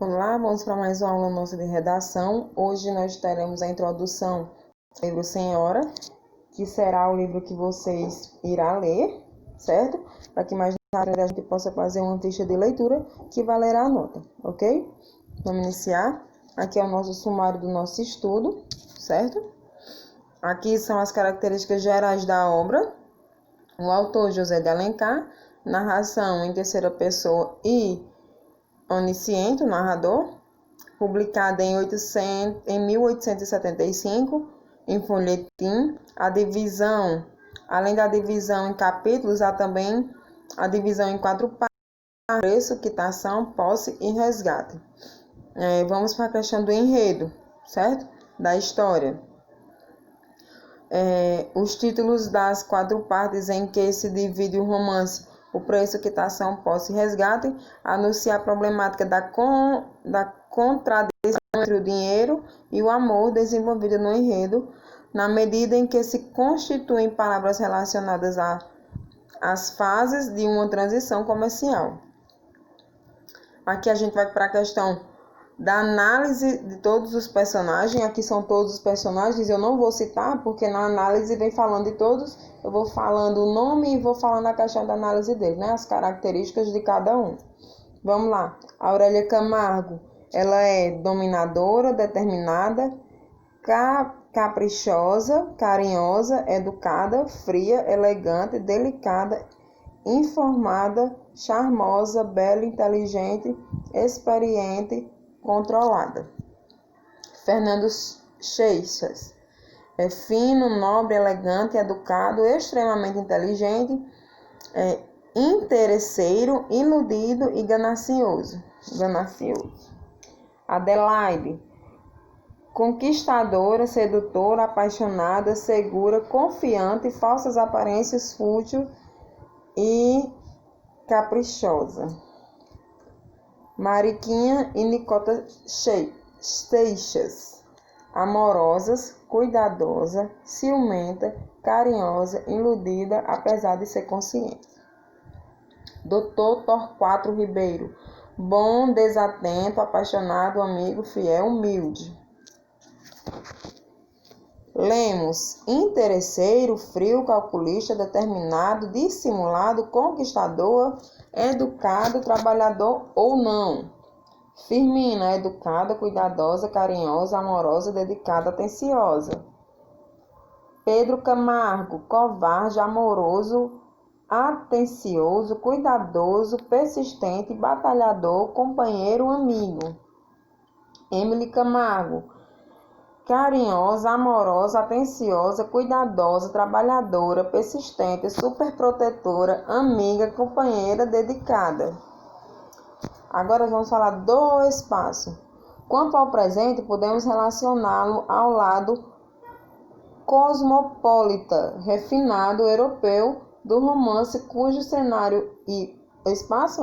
Olá, vamos para mais uma aula nossa de redação. Hoje nós teremos a introdução ao livro Senhora, que será o livro que vocês irão ler, certo? Para que mais tarde a gente possa fazer uma ficha de leitura que valerá a nota, ok? Vamos iniciar. Aqui é o nosso sumário do nosso estudo, certo? Aqui são as características gerais da obra. O autor José de Alencar, narração em terceira pessoa e onisciente, o narrador, publicada em 1875, em folhetim. A divisão, além da divisão em capítulos, há também a divisão em 4 partes: preço, quitação, posse e resgate. Vamos para a questão do enredo, certo? Da história. Os títulos das 4 partes em que se divide o romance: o preço, quitação, posse e resgate, anuncia a problemática da contradição entre o dinheiro e o amor desenvolvida no enredo, na medida em que se constituem palavras relacionadas às fases de uma transição comercial. Aqui a gente vai para a questão da análise de todos os personagens. Aqui são todos os personagens, eu não vou citar, porque na análise vem falando de todos, eu vou falando o nome e vou falando a questão da análise dele, né? As características de cada um. Vamos lá. Aurélia Camargo, ela é dominadora, determinada, caprichosa, carinhosa, educada, fria, elegante, delicada, informada, charmosa, bela, inteligente, experiente, controlada. Fernando Seixas é fino, nobre, elegante, educado, extremamente inteligente, interesseiro, iludido e ganancioso. Adelaide, conquistadora, sedutora, apaixonada, segura, confiante, falsas aparências, fútil e caprichosa. Mariquinha e Nicota Seixas, amorosas, cuidadosa, ciumenta, carinhosa, iludida, apesar de ser consciente. Doutor Torquato Ribeiro, bom, desatento, apaixonado, amigo, fiel, humilde. Lemos, interesseiro, frio, calculista, determinado, dissimulado, conquistador, educado, trabalhador ou não. Firmina, educada, cuidadosa, carinhosa, amorosa, dedicada, atenciosa. Pedro Camargo, covarde, amoroso, atencioso, cuidadoso, persistente, batalhador, companheiro, amigo. Emily Camargo, carinhosa, amorosa, atenciosa, cuidadosa, trabalhadora, persistente, superprotetora, amiga, companheira, dedicada. Agora vamos falar do espaço. Quanto ao presente, podemos relacioná-lo ao lado cosmopolita, refinado, europeu do romance, cujo cenário e espaço,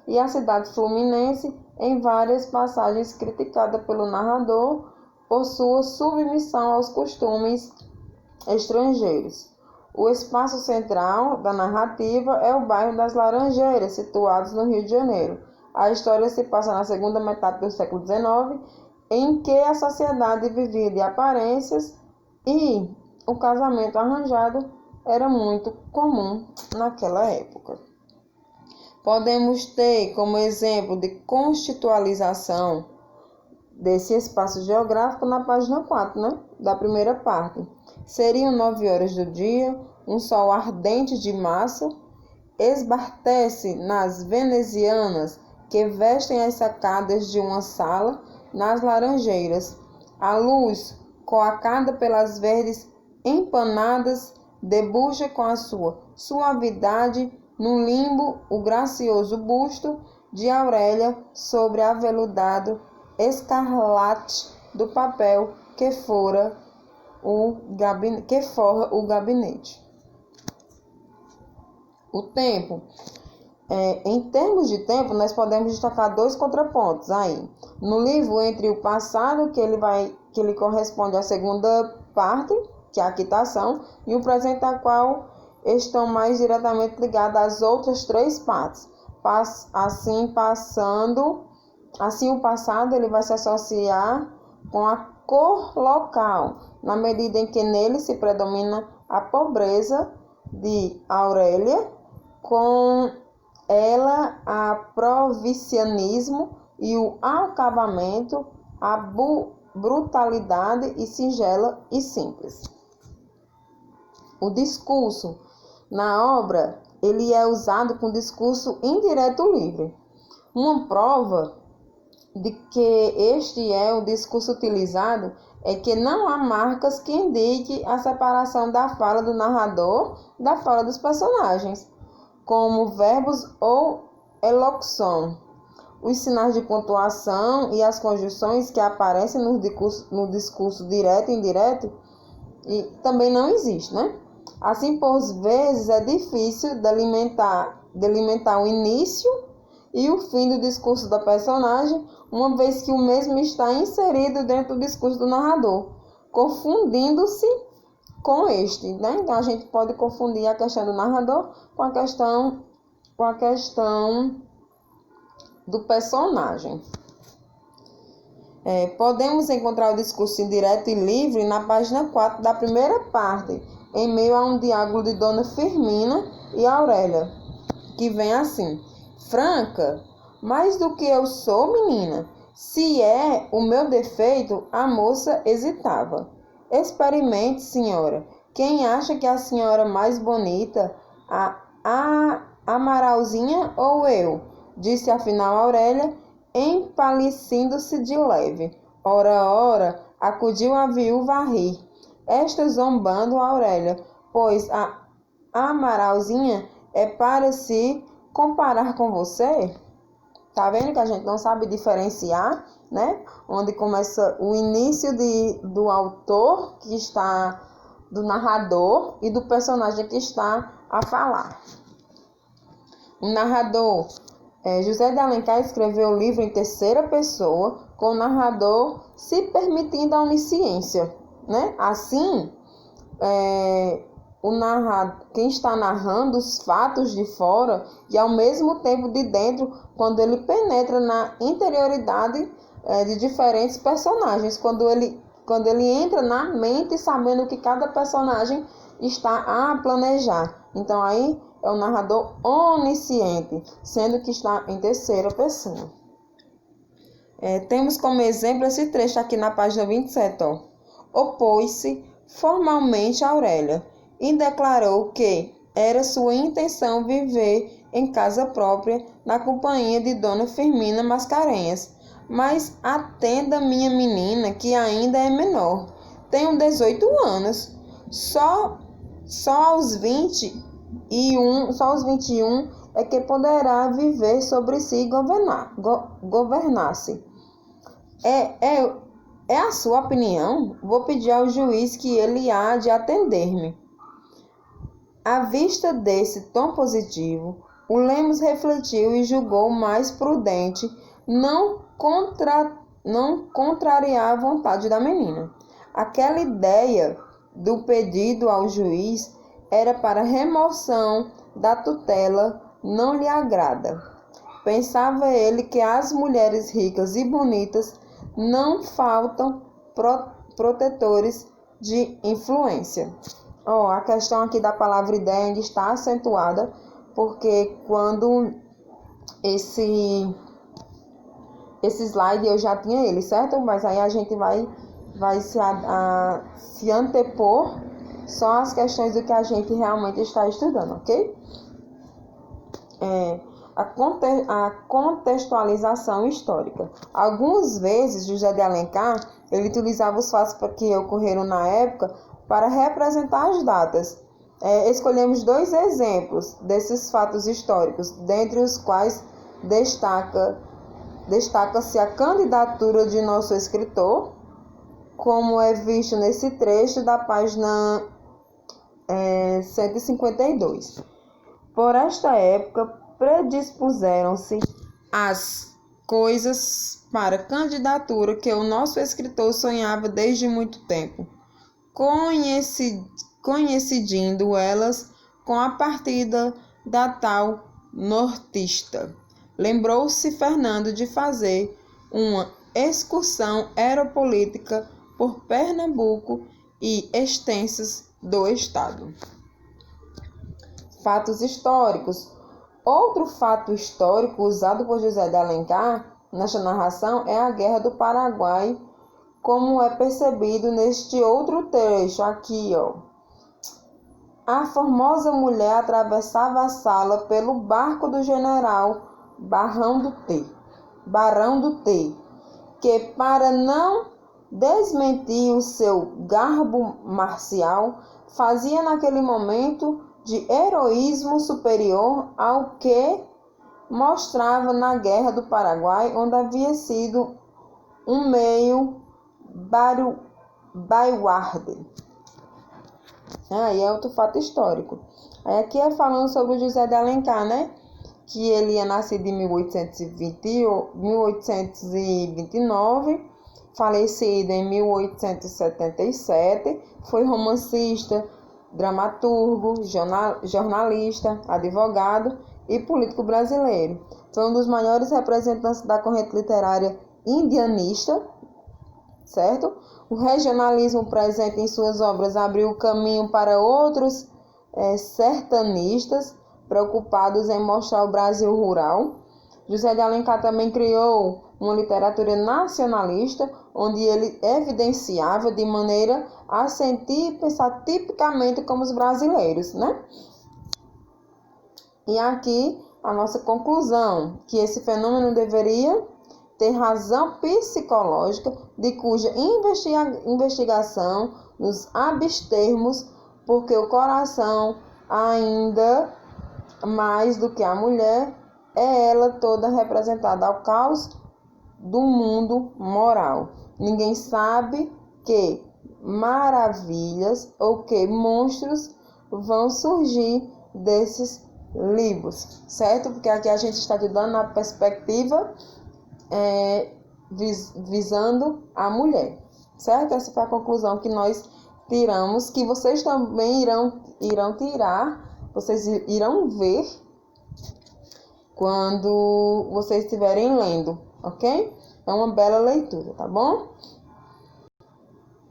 e a cidade fluminense, em várias passagens criticada pelo narrador por sua submissão aos costumes estrangeiros. O espaço central da narrativa é o bairro das Laranjeiras, situado no Rio de Janeiro. A história se passa na segunda metade do século XIX, em que a sociedade vivia de aparências e o casamento arranjado era muito comum naquela época. Podemos ter como exemplo de constitucionalização desse espaço geográfico na página 4, da primeira parte. Seriam 9 horas do dia, um sol ardente de março esbartece nas venezianas que vestem as sacadas de uma sala nas Laranjeiras. A luz, coacada pelas verdes empanadas, debuxa com a sua suavidade no limbo o gracioso busto de Aurélia sobre aveludado escarlate do papel que forra o gabinete. O tempo. Em termos de tempo, nós podemos destacar 2 contrapontos aí. No livro, entre o passado, que ele corresponde à segunda parte, que é a quitação, e o presente, a qual estão mais diretamente ligadas às outras 3 partes, assim passando Assim, o passado ele vai se associar com a cor local, na medida em que nele se predomina a pobreza de Aurélia, com ela a provincianismo e o acabamento, a brutalidade e singela e simples. O discurso na obra ele é usado com discurso indireto livre. Uma prova de que este é o discurso utilizado é que não há marcas que indiquem a separação da fala do narrador da fala dos personagens, como verbos ou elocução. Os sinais de pontuação e as conjunções que aparecem no discurso direto e indireto e também não existem, né? Assim, por vezes, é difícil delimitar o início e o fim do discurso da personagem, uma vez que o mesmo está inserido dentro do discurso do narrador, confundindo-se com este, né? Então, a gente pode confundir a questão do narrador com a questão do personagem. Podemos encontrar o discurso indireto e livre na página 4 da primeira parte, em meio a um diálogo de Dona Firmina e Aurélia, que vem assim: Franca, mais do que eu sou, menina, se é o meu defeito, a moça hesitava. Experimente, senhora. Quem acha que a senhora mais bonita, a Amaralzinha ou eu? Disse afinal Aurélia, empalidecendo-se de leve. Ora, acudiu a viúva a rir. Esta zombando Aurélia, pois a Amaralzinha é para se comparar com você? Tá vendo que a gente não sabe diferenciar, né? Onde começa o início do autor, que está, do narrador, e do personagem que está a falar. O narrador, José de Alencar escreveu o livro em terceira pessoa, com o narrador se permitindo a onisciência, né? Assim, quem está narrando os fatos de fora e ao mesmo tempo de dentro, quando ele penetra na interioridade de diferentes personagens, quando ele entra na mente sabendo que cada personagem está a planejar. Então aí é o narrador onisciente, sendo que está em terceira pessoa. Temos como exemplo esse trecho aqui na página 27, ó. Opôs-se formalmente a Aurélia e declarou que era sua intenção viver em casa própria na companhia de Dona Firmina Mascarenhas. Mas atenda minha menina, que ainda é menor. Tenho 18 anos. Só aos 21 é que poderá viver sobre si e governar-se. É a sua opinião? Vou pedir ao juiz que ele há de atender-me. À vista desse tom positivo, o Lemos refletiu e julgou mais prudente não contrariar a vontade da menina. Aquela ideia do pedido ao juiz era para remoção da tutela, não lhe agrada. Pensava ele que às mulheres ricas e bonitas não faltam protetores de influência. A questão aqui da palavra ideia ainda está acentuada, porque quando esse slide eu já tinha ele, certo? Mas aí a gente vai se antepor só as questões do que a gente realmente está estudando, ok? A contextualização histórica. Algumas vezes, José de Alencar, ele utilizava os fatos que ocorreram na época para representar as datas. Escolhemos 2 exemplos desses fatos históricos, dentre os quais destaca-se a candidatura de nosso escritor, como é visto nesse trecho da página 152. Por esta época, predispuseram-se as coisas para a candidatura que o nosso escritor sonhava desde muito tempo, coincidindo elas com a partida da tal nortista. Lembrou-se Fernando de fazer uma excursão aeropolítica por Pernambuco e extensas do estado. Fatos históricos. Outro fato histórico usado por José de Alencar nesta narração é a Guerra do Paraguai, como é percebido neste outro trecho aqui, ó. A formosa mulher atravessava a sala pelo barco do general Barão do T, que, para não desmentir o seu garbo marcial, fazia naquele momento de heroísmo superior ao que mostrava na Guerra do Paraguai, onde havia sido um meio baluarte. Aí é outro fato histórico. Aí aqui é falando sobre o José de Alencar, né? Que ele é nascido em 1829, falecido em 1877, foi romancista, dramaturgo, jornalista, advogado e político brasileiro. Foi um dos maiores representantes da corrente literária indianista, certo? O regionalismo presente em suas obras abriu o caminho para outros sertanistas preocupados em mostrar o Brasil rural. José de Alencar também criou uma literatura nacionalista, onde ele evidenciava de maneira a sentir e pensar tipicamente como os brasileiros, né? E aqui a nossa conclusão, que esse fenômeno deveria ter razão psicológica, de cuja investigação nos abstermos, porque o coração, ainda mais do que a mulher, é ela toda representada ao caos do mundo moral. Ninguém sabe que maravilhas ou que monstros vão surgir desses livros, certo? Porque aqui a gente está estudando na perspectiva visando a mulher, certo? Essa foi a conclusão que nós tiramos, que vocês também irão tirar, vocês irão ver quando vocês estiverem lendo, ok? É uma bela leitura, tá bom?